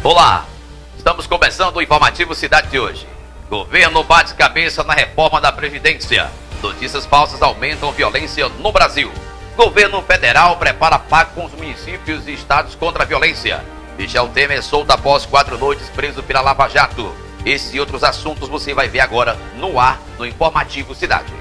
Olá, estamos começando o Informativo Cidade de hoje. Governo bate cabeça na reforma da Previdência. Notícias falsas aumentam violência no Brasil. Governo federal prepara pacto com os municípios e estados contra a violência. Michel Temer solta após 4 noites preso pela Lava Jato. Esse e outros assuntos você vai ver agora no ar no Informativo Cidade.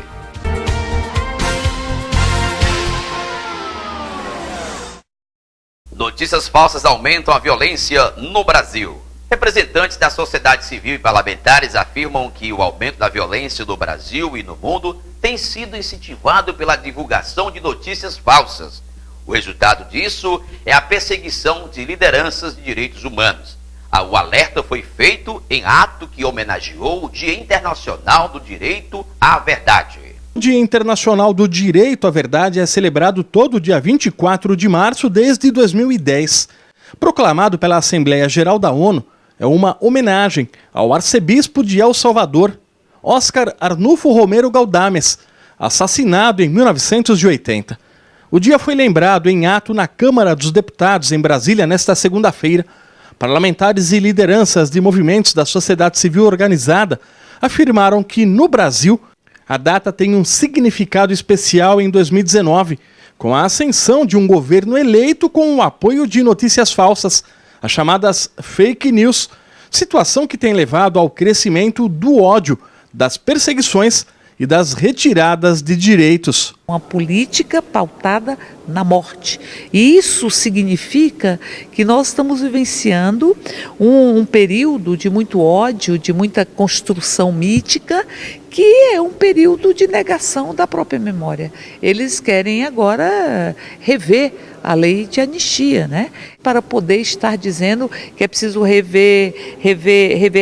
Notícias falsas aumentam a violência no Brasil. Representantes da sociedade civil e parlamentares afirmam que o aumento da violência no Brasil e no mundo tem sido incentivado pela divulgação de notícias falsas. O resultado disso é a perseguição de lideranças de direitos humanos. O alerta foi feito em ato que homenageou o Dia Internacional do Direito à Verdade. O Dia Internacional do Direito à Verdade é celebrado todo dia 24 de março desde 2010. Proclamado pela Assembleia Geral da ONU, é uma homenagem ao arcebispo de El Salvador, Oscar Arnulfo Romero Galdames, assassinado em 1980. O dia foi lembrado em ato na Câmara dos Deputados, em Brasília, nesta segunda-feira. Parlamentares e lideranças de movimentos da sociedade civil organizada afirmaram que, no Brasil, a data tem um significado especial em 2019, com a ascensão de um governo eleito com o apoio de notícias falsas, as chamadas fake news, situação que tem levado ao crescimento do ódio, das perseguições e das retiradas de direitos. Uma política pautada na morte. E isso significa que nós estamos vivenciando um período de muito ódio, de muita construção mítica, que é um período de negação da própria memória. Eles querem agora rever a lei de anistia, né? Para poder estar dizendo que é preciso rever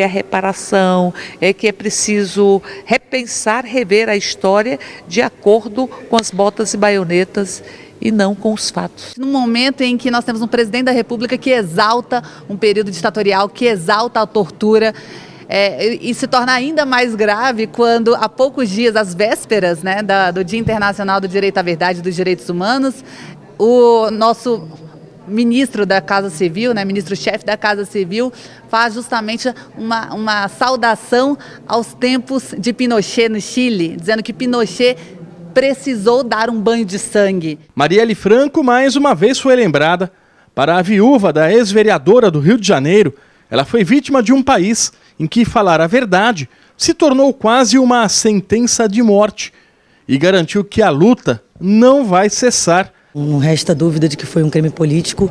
a reparação, que é preciso repensar, rever a história de acordo com as botas e baionetas e não com os fatos. No momento em que nós temos um presidente da República que exalta um período ditatorial, que exalta a tortura, e se torna ainda mais grave quando, há poucos dias, às vésperas, né, do Dia Internacional do Direito à Verdade e dos Direitos Humanos, o nosso ministro da Casa Civil, né, ministro-chefe da Casa Civil, faz justamente uma saudação aos tempos de Pinochet no Chile, dizendo que Pinochet precisou dar um banho de sangue. Marielle Franco mais uma vez foi lembrada. Para a viúva da ex-vereadora do Rio de Janeiro, ela foi vítima de um país em que falar a verdade se tornou quase uma sentença de morte e garantiu que a luta não vai cessar. Não resta dúvida de que foi um crime político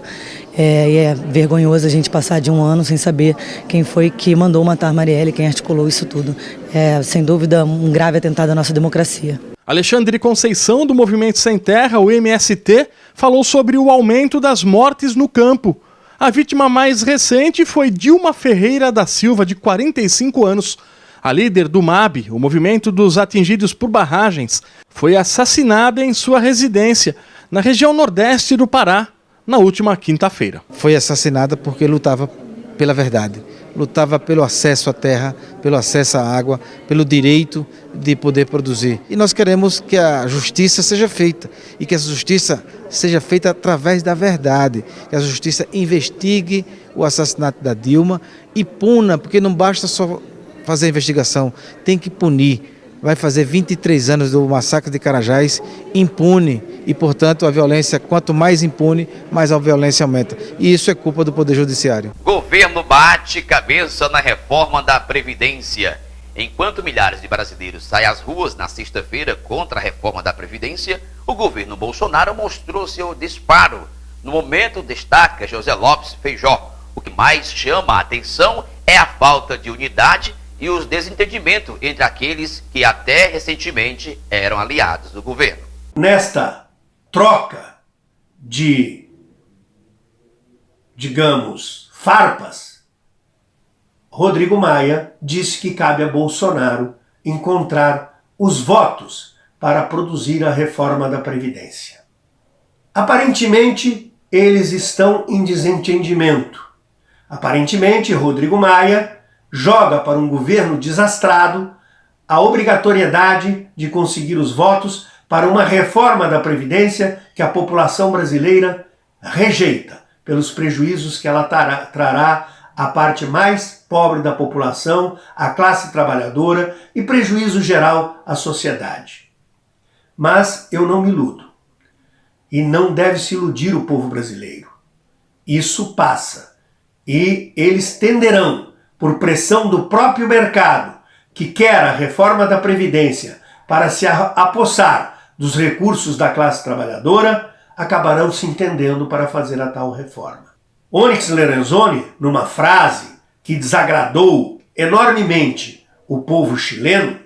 e é vergonhoso a gente passar de um ano sem saber quem foi que mandou matar Marielle, quem articulou isso tudo. É, sem dúvida, um grave atentado à nossa democracia. Alexandre Conceição, do Movimento Sem Terra, o MST, falou sobre o aumento das mortes no campo. A vítima mais recente foi Dilma Ferreira da Silva, de 45 anos. A líder do MAB, o Movimento dos Atingidos por Barragens, foi assassinada em sua residência, na região nordeste do Pará, na última quinta-feira. Foi assassinada porque lutava pela verdade, lutava pelo acesso à terra, pelo acesso à água, pelo direito de poder produzir. E nós queremos que a justiça seja feita, e que essa justiça seja feita através da verdade, que a justiça investigue o assassinato da Dilma e puna, porque não basta só fazer a investigação, tem que punir. Vai fazer 23 anos do massacre de Carajás impune e, portanto, a violência, quanto mais impune, mais a violência aumenta. E isso é culpa do Poder Judiciário. Governo bate cabeça na reforma da Previdência. Enquanto milhares de brasileiros saem às ruas na sexta-feira contra a reforma da Previdência, o governo Bolsonaro mostrou seu disparo. No momento, destaca José Lopes Feijó. O que mais chama a atenção é a falta de unidade e os desentendimentos entre aqueles que até recentemente eram aliados do governo. Nesta troca de, digamos, farpas, Rodrigo Maia disse que cabe a Bolsonaro encontrar os votos para produzir a reforma da Previdência. Aparentemente, eles estão em desentendimento. Aparentemente, Rodrigo Maia joga para um governo desastrado a obrigatoriedade de conseguir os votos para uma reforma da Previdência que a população brasileira rejeita, pelos prejuízos que ela trará a parte mais pobre da população, a classe trabalhadora e prejuízo geral à sociedade. Mas eu não me iludo. E não deve se iludir o povo brasileiro. Isso passa. E eles tenderão, por pressão do próprio mercado, que quer a reforma da Previdência para se apossar dos recursos da classe trabalhadora, acabarão se entendendo para fazer a tal reforma. Onyx Lorenzoni, numa frase que desagradou enormemente o povo chileno,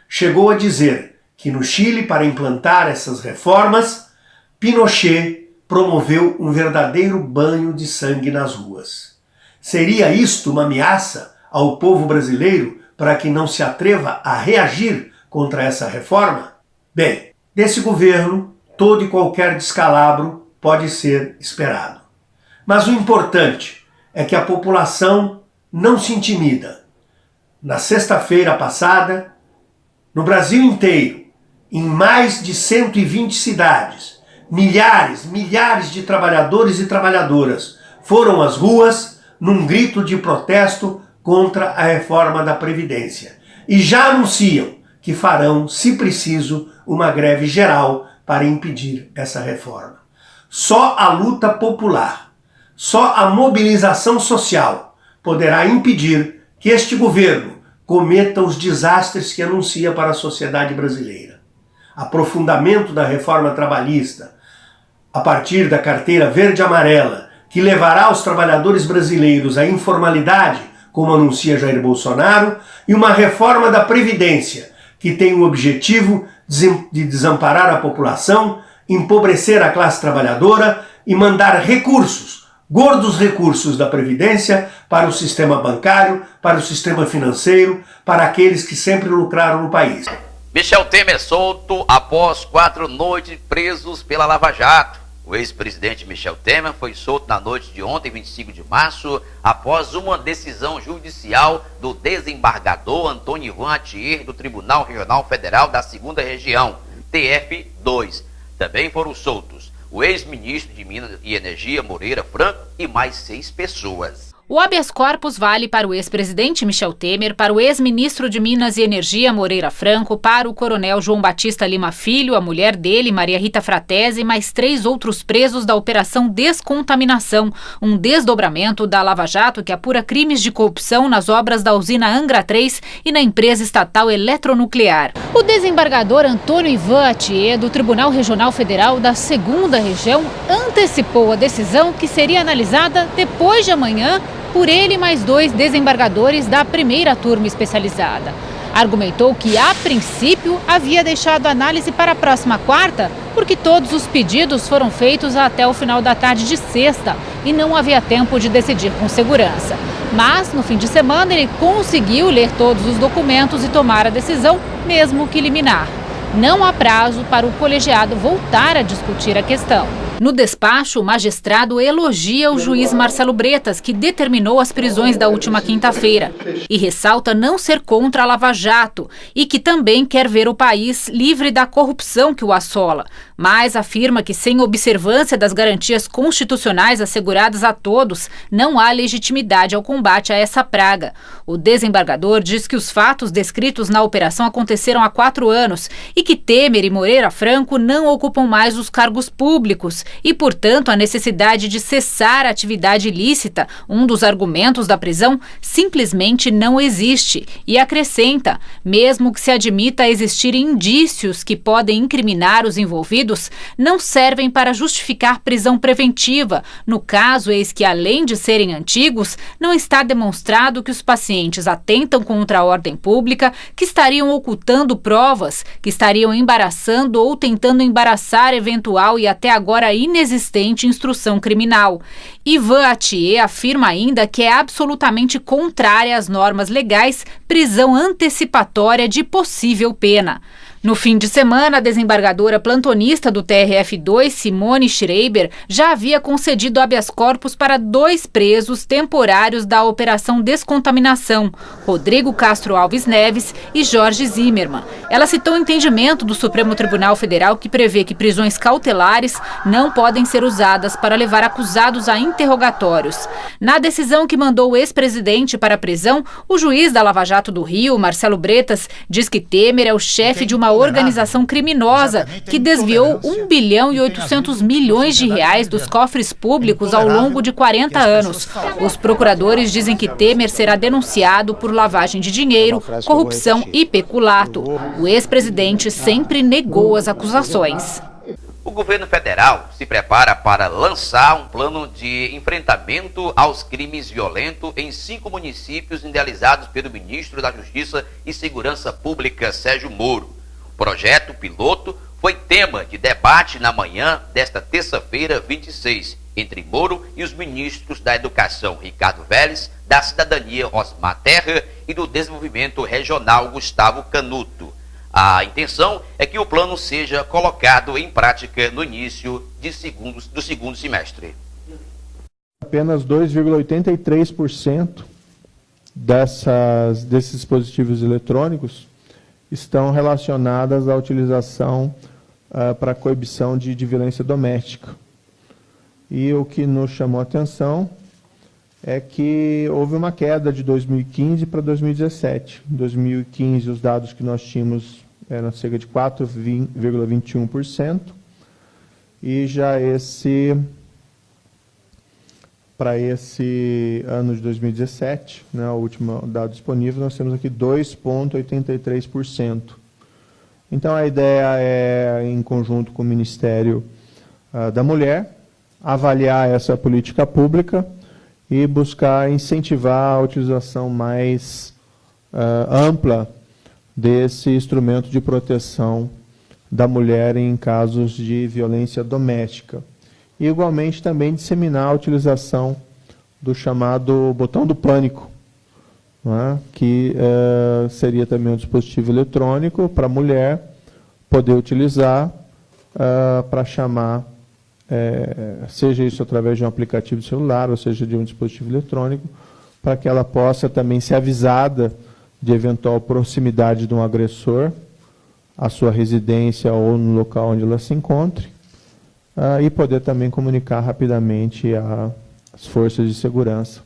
chegou a dizer que no Chile, para implantar essas reformas, Pinochet promoveu um verdadeiro banho de sangue nas ruas. Seria isto uma ameaça ao povo brasileiro para que não se atreva a reagir contra essa reforma? Bem, desse governo, todo e qualquer descalabro pode ser esperado. Mas o importante é que a população não se intimida. Na sexta-feira passada, no Brasil inteiro, em mais de 120 cidades, milhares de trabalhadores e trabalhadoras foram às ruas num grito de protesto contra a reforma da Previdência. E já anunciam que farão, se preciso, uma greve geral para impedir essa reforma. Só a luta popular, só a mobilização social poderá impedir que este governo cometa os desastres que anuncia para a sociedade brasileira. Aprofundamento da reforma trabalhista, a partir da carteira verde-amarela, que levará os trabalhadores brasileiros à informalidade, como anuncia Jair Bolsonaro, e uma reforma da Previdência, que tem o objetivo de desamparar a população, empobrecer a classe trabalhadora e mandar recursos, gordos recursos da Previdência, para o sistema bancário, para o sistema financeiro, para aqueles que sempre lucraram no país. Michel Temer solto após 4 noites presos pela Lava Jato. O ex-presidente Michel Temer foi solto na noite de ontem, 25 de março, após uma decisão judicial do desembargador Antônio Ivan Atier, do Tribunal Regional Federal da 2ª Região, TF2. Também foram soltos o ex-ministro de Minas e Energia, Moreira Franco, e mais 6 pessoas. O habeas corpus vale para o ex-presidente Michel Temer, para o ex-ministro de Minas e Energia, Moreira Franco, para o coronel João Batista Lima Filho, a mulher dele, Maria Rita Fratesi, e mais 3 outros presos da Operação Descontaminação, um desdobramento da Lava Jato que apura crimes de corrupção nas obras da usina Angra 3 e na empresa estatal Eletronuclear. O desembargador Antônio Ivan Atier, do Tribunal Regional Federal da 2ª Região, antecipou a decisão que seria analisada depois de amanhã por ele e mais 2 desembargadores da primeira turma especializada. Argumentou que, a princípio, havia deixado a análise para a próxima quarta, porque todos os pedidos foram feitos até o final da tarde de sexta e não havia tempo de decidir com segurança. Mas, no fim de semana, ele conseguiu ler todos os documentos e tomar a decisão, mesmo que liminar. Não há prazo para o colegiado voltar a discutir a questão. No despacho, o magistrado elogia o juiz Marcelo Bretas, que determinou as prisões da última quinta-feira, e ressalta não ser contra a Lava Jato e que também quer ver o país livre da corrupção que o assola, mas afirma que sem observância das garantias constitucionais asseguradas a todos, não há legitimidade ao combate a essa praga. O desembargador diz que os fatos descritos na operação aconteceram há 4 anos e que Temer e Moreira Franco não ocupam mais os cargos públicos e, portanto, a necessidade de cessar a atividade ilícita, um dos argumentos da prisão, simplesmente não existe. E acrescenta, mesmo que se admita existirem indícios que podem incriminar os envolvidos, não servem para justificar prisão preventiva. No caso, eis que, além de serem antigos, não está demonstrado que os pacientes atentam contra a ordem pública, que estariam ocultando provas, que estariam embaraçando ou tentando embaraçar eventual e até agora inexistente instrução criminal. Ivan Atier afirma ainda que é absolutamente contrária às normas legais prisão antecipatória de possível pena. No fim de semana, a desembargadora plantonista do TRF2, Simone Schreiber, já havia concedido habeas corpus para 2 presos temporários da Operação Descontaminação, Rodrigo Castro Alves Neves e Jorge Zimmermann. Ela citou o entendimento do Supremo Tribunal Federal que prevê que prisões cautelares não podem ser usadas para levar acusados a interrogatórios. Na decisão que mandou o ex-presidente para a prisão, o juiz da Lava Jato do Rio, Marcelo Bretas, diz que Temer é o chefe de uma organização criminosa que desviou 1 bilhão e 800 milhões de reais dos cofres públicos ao longo de 40 anos. Os procuradores dizem que Temer será denunciado por lavagem de dinheiro, corrupção e peculato. O ex-presidente sempre negou as acusações. O governo federal se prepara para lançar um plano de enfrentamento aos crimes violentos em 5 municípios idealizados pelo ministro da Justiça e Segurança Pública, Sérgio Moro. O projeto piloto foi tema de debate na manhã desta terça-feira, 26, entre Moro e os ministros da Educação, Ricardo Vélez, da Cidadania, Osmar Terra, e do Desenvolvimento Regional, Gustavo Canuto. A intenção é que o plano seja colocado em prática no início do segundo semestre. Apenas 2,83% desses dispositivos eletrônicos estão relacionadas à utilização para coibição de violência doméstica. E o que nos chamou a atenção é que houve uma queda de 2015 para 2017. Em 2015, os dados que nós tínhamos eram cerca de 4,21%, e já para esse ano de 2017, né, o último dado disponível, nós temos aqui 2,83%. Então, a ideia é, em conjunto com o Ministério da Mulher, avaliar essa política pública e buscar incentivar a utilização mais ampla desse instrumento de proteção da mulher em casos de violência doméstica. E, igualmente, também disseminar a utilização do chamado botão do pânico, né, que seria também um dispositivo eletrônico para a mulher poder utilizar para chamar, seja isso através de um aplicativo de celular, ou seja, de um dispositivo eletrônico, para que ela possa também ser avisada de eventual proximidade de um agressor à sua residência ou no local onde ela se encontre, e poder também comunicar rapidamente às forças de segurança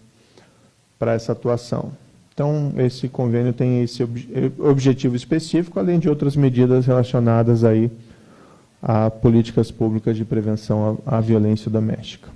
para essa atuação. Então, esse convênio tem esse objetivo específico, além de outras medidas relacionadas aí a políticas públicas de prevenção à violência doméstica.